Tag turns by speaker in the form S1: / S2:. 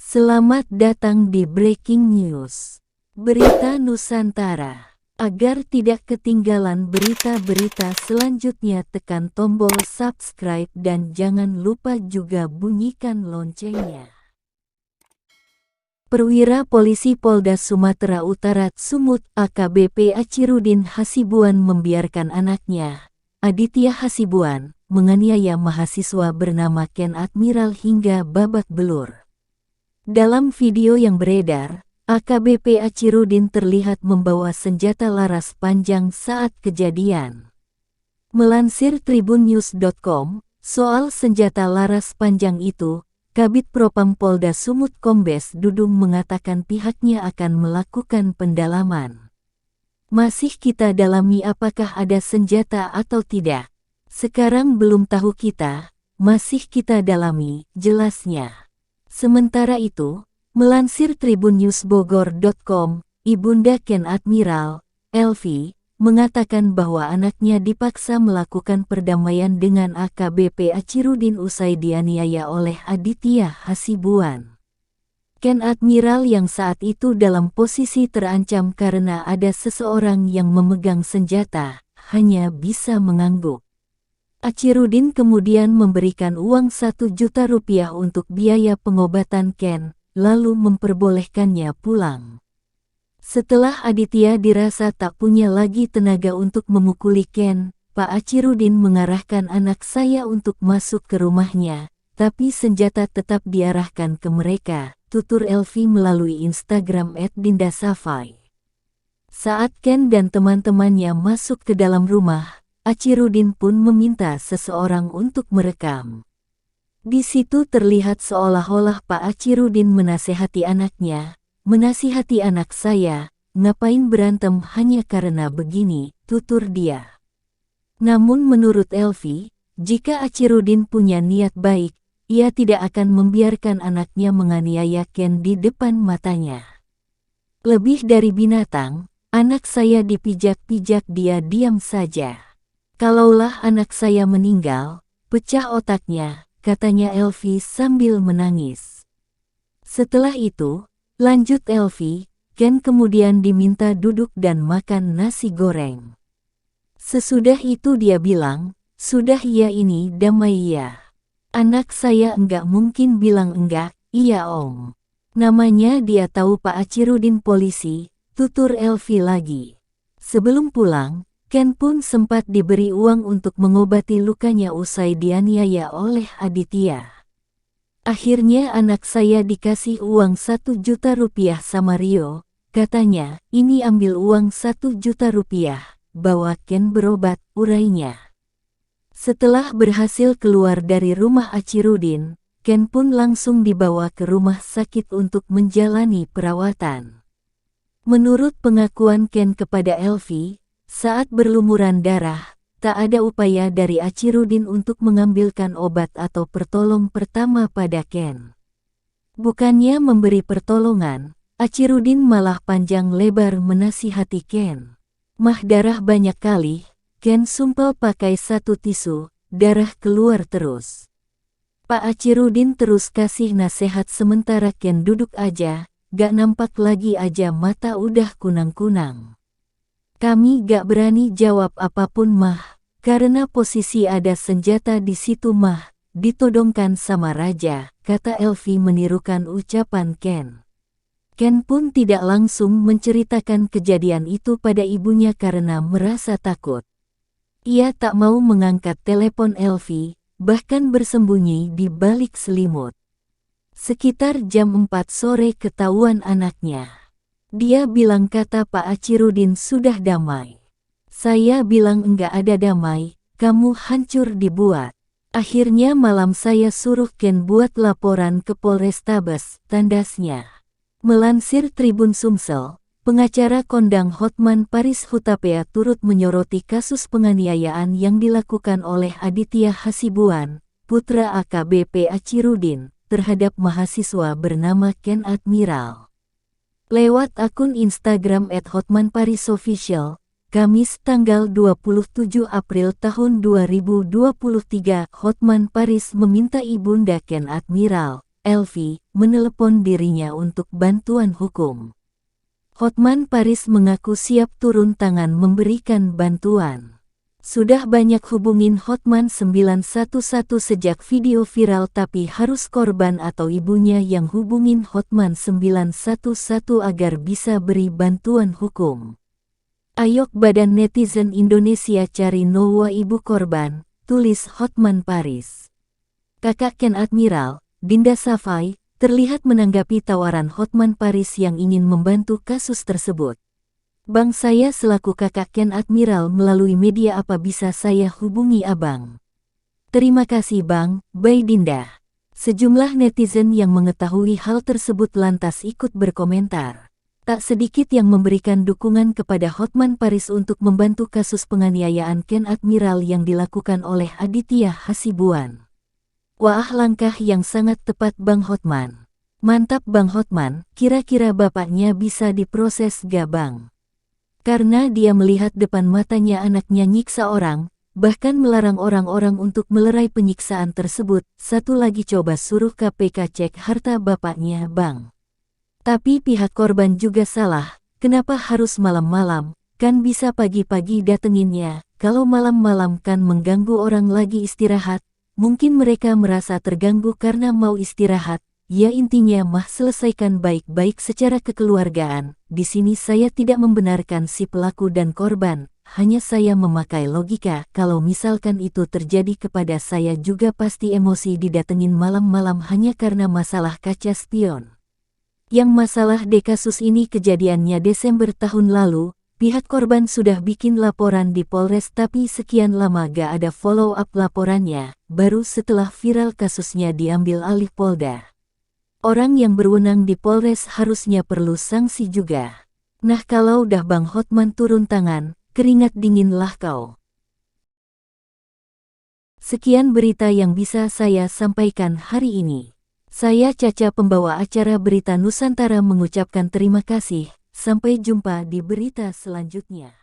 S1: Selamat datang di Breaking News, Berita Nusantara. Agar tidak ketinggalan berita-berita selanjutnya, tekan tombol subscribe dan jangan lupa juga bunyikan loncengnya. Perwira Polisi Polda Sumatera Utara Sumut AKBP Achirudin Hasibuan membiarkan anaknya, Aditya Hasibuan, menganiaya mahasiswa bernama Ken Admiral hingga babak belur. Dalam video yang beredar, AKBP Achirudin terlihat membawa senjata laras panjang saat kejadian. Melansir tribunnews.com, soal senjata laras panjang itu, Kabid Propam Polda Sumut Kombes Dudung mengatakan pihaknya akan melakukan pendalaman. Masih kita dalami apakah ada senjata atau tidak. Sekarang belum tahu kita, masih kita dalami, jelasnya. Sementara itu, melansir tribunnews.bogor.com, Ibunda Ken Admiral, Elvi, mengatakan bahwa anaknya dipaksa melakukan perdamaian dengan AKBP Achirudin usai dianiaya oleh Aditya Hasibuan. Ken Admiral yang saat itu dalam posisi terancam karena ada seseorang yang memegang senjata, hanya bisa mengangguk. Achirudin kemudian memberikan uang 1 juta rupiah untuk biaya pengobatan Ken, lalu memperbolehkannya pulang. Setelah Aditya dirasa tak punya lagi tenaga untuk memukuli Ken, Pak Achirudin mengarahkan anak saya untuk masuk ke rumahnya, tapi senjata tetap diarahkan ke mereka, tutur Elvi melalui Instagram @dindasafai. Saat Ken dan teman-temannya masuk ke dalam rumah, Achirudin pun meminta seseorang untuk merekam. Di situ terlihat seolah-olah Pak Achirudin menasihati anaknya, "Menasihati anak saya, ngapain berantem hanya karena begini," tutur dia. Namun menurut Elvi, jika Achirudin punya niat baik, ia tidak akan membiarkan anaknya menganiaya Ken di depan matanya. "Lebih dari binatang, anak saya dipijak-pijak dia diam saja. Kalaulah anak saya meninggal, pecah otaknya," katanya Elvi sambil menangis. Setelah itu, lanjut Elvi, Ken kemudian diminta duduk dan makan nasi goreng. Sesudah itu dia bilang, "Sudah ya, ini damai ya." "Anak saya enggak mungkin bilang enggak, iya Om. Namanya dia tahu Pak Achirudin polisi," tutur Elvi lagi. Sebelum pulang, Ken pun sempat diberi uang untuk mengobati lukanya usai dianiaya oleh Aditya. "Akhirnya anak saya dikasih uang 1 juta rupiah sama Rio, katanya, ini ambil uang 1 juta rupiah, bawa Ken berobat," urainya. Setelah berhasil keluar dari rumah Achirudin, Ken pun langsung dibawa ke rumah sakit untuk menjalani perawatan. Menurut pengakuan Ken kepada Elvi, saat berlumuran darah, tak ada upaya dari Achirudin untuk mengambilkan obat atau pertolong pertama pada Ken. Bukannya memberi pertolongan, Achirudin malah panjang lebar menasihati Ken. "Mah darah banyak kali," Ken sumpel pakai 1 tisu, "darah keluar terus." Pak Achirudin terus kasih nasihat sementara Ken duduk aja, gak nampak lagi aja mata udah kunang-kunang. "Kami gak berani jawab apapun Mah, karena posisi ada senjata di situ Mah, ditodongkan sama Raja," kata Elvi menirukan ucapan Ken. Ken pun tidak langsung menceritakan kejadian itu pada ibunya karena merasa takut. Ia tak mau mengangkat telepon Elvi, bahkan bersembunyi di balik selimut. Sekitar jam 4 sore ketahuan anaknya. Dia bilang kata Pak Achirudin sudah damai. "Saya bilang enggak ada damai, kamu hancur dibuat. Akhirnya malam saya suruh Ken buat laporan ke Polrestabes," tandasnya. Melansir Tribun Sumsel, pengacara kondang Hotman Paris Hutapea turut menyoroti kasus penganiayaan yang dilakukan oleh Aditya Hasibuan, putra AKBP Achirudin, terhadap mahasiswa bernama Ken Admiral. Lewat akun Instagram @hotmanparisofficial, Kamis tanggal 27 April tahun 2023, Hotman Paris meminta Ibunda Ken Admiral, Elvi, menelepon dirinya untuk bantuan hukum. Hotman Paris mengaku siap turun tangan memberikan bantuan. Sudah banyak hubungin Hotman 911 sejak video viral, tapi harus korban atau ibunya yang hubungin Hotman 911 agar bisa beri bantuan hukum. Ayok badan netizen Indonesia cari Nowa ibu korban, tulis Hotman Paris. Kakak Ken Admiral, Dinda Safai, terlihat menanggapi tawaran Hotman Paris yang ingin membantu kasus tersebut. Bang, saya selaku kakak Ken Admiral melalui media, apa bisa saya hubungi abang? Terima kasih bang, by Dinda. Sejumlah netizen yang mengetahui hal tersebut lantas ikut berkomentar. Tak sedikit yang memberikan dukungan kepada Hotman Paris untuk membantu kasus penganiayaan Ken Admiral yang dilakukan oleh Aditya Hasibuan. Wah, langkah yang sangat tepat Bang Hotman. Mantap Bang Hotman, kira-kira bapaknya bisa diproses gak bang? Karena dia melihat depan matanya anaknya nyiksa orang, bahkan melarang orang-orang untuk melerai penyiksaan tersebut. Satu lagi, coba suruh KPK cek harta bapaknya bang. Tapi pihak korban juga salah, kenapa harus malam-malam? Kan bisa pagi-pagi datenginnya, kalau malam-malam kan mengganggu orang lagi istirahat. Mungkin mereka merasa terganggu karena mau istirahat. Ya intinya mah selesaikan baik-baik secara kekeluargaan. Di sini saya tidak membenarkan si pelaku dan korban, hanya saya memakai logika. Kalau misalkan itu terjadi kepada saya juga pasti emosi didatengin malam-malam hanya karena masalah kaca spion. Yang masalah di kasus ini kejadiannya Desember tahun lalu. Pihak korban sudah bikin laporan di Polres tapi sekian lama gak ada follow up laporannya, baru setelah viral kasusnya diambil alih Polda. Orang yang berwenang di Polres harusnya perlu sanksi juga. Nah kalau udah Bang Hotman turun tangan, keringat dinginlah kau. Sekian berita yang bisa saya sampaikan hari ini. Saya Caca, pembawa acara Berita Nusantara, mengucapkan terima kasih. Sampai jumpa di berita selanjutnya.